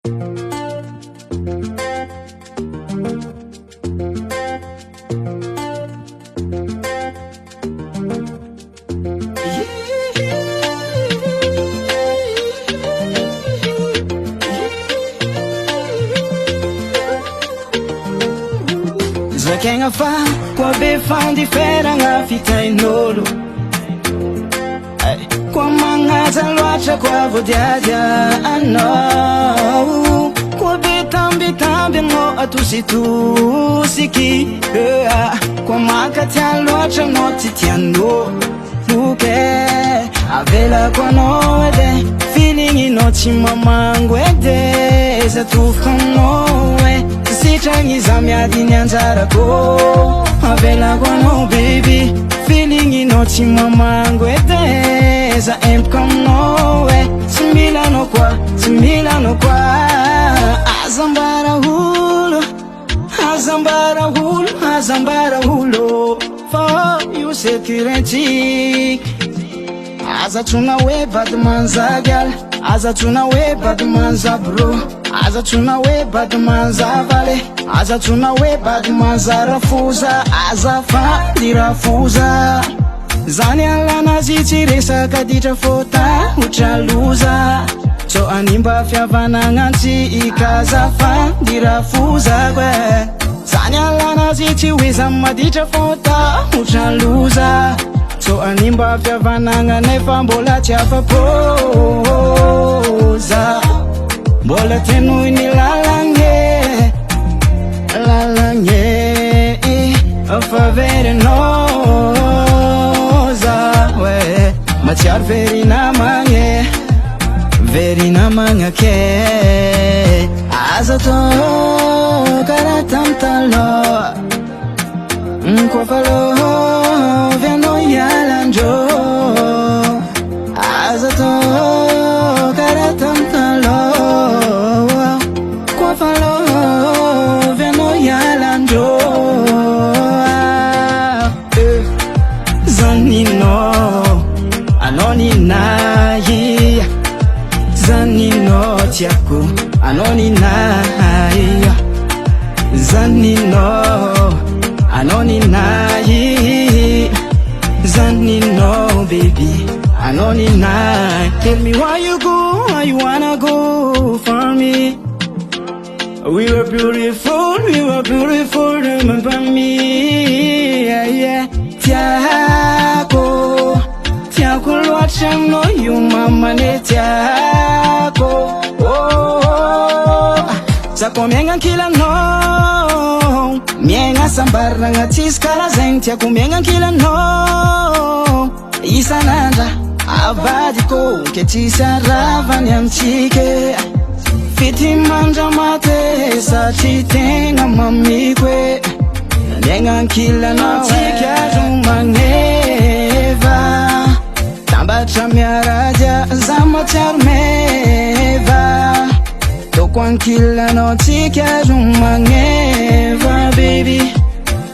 Zakegna fa koa be fandiferagna fitain'olo koa magnaja loatra koa voadiadia anao koa be tambitamby anao atositosiky koa makatia loatra anao tsy tianao boke avelako anao ede feelinginao tsy mamango ede zatofoko aminao sitragny za miadiny anjarako avelako anao baby feelinginao tsy mamango ede za empoko aminao tsy milanao koa tsy milanao koa azambaraholo for you security azatsona hoe badmanza gal azatsona hoe badmanza bro azatsona hoe badmanza vale azatsona hoe badmanza rafuza azafandirafuza zany alanazy tsy resaka ditra fota utraloza so animba fiavananantsy ikazafandirafuza zany alanazy tsy hoiza maditra fota utraloza so animba fiavanagna nefa mbola tsy afapoza mbola tenoy ny lalagny fa verinao za matsiaro verinamagna ke aza tao karaha tamtaloha koa fa lovy anao hialandro aza tao karaha tamtaloha koa fa lovy anao hialandro zaninao anao ninahy zaninao tiako anao ninahy zaninao anao ninahy zaninao baby anao ninahy tell me why you go why you wanna go for me we were beautiful remember me yeah tiako loatra aminao io mamane tiako zako miaigna ankilanao miaigna sambaragna tsisy karazagny tiako miaigna ankilanao isanandra avadiko ke tsisy aravany amitsike fity mandra mate satria tegna mamiko miaigna ankilanao tsika romagneva tambatra miaradia za matsiaro meva toko ankilanao tsika romagneva baby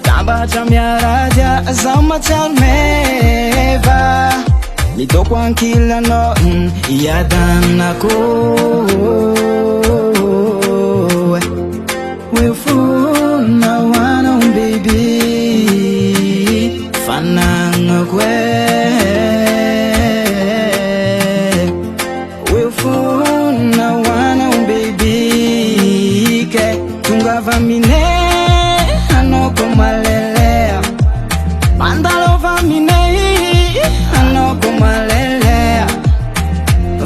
tambatra miaradia za matsiaro meva mitoko ankilanao iadanako we'll fall now I know baby fananga we'll fall now I know baby ke tungava mine anoko malele mandalova mine anoko malele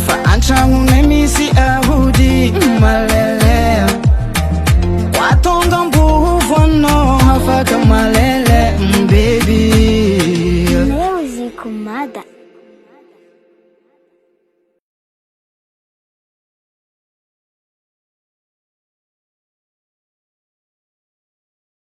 fa antragno ne misy ahody malele watonga mbuvu anao hafaka malele baby music mada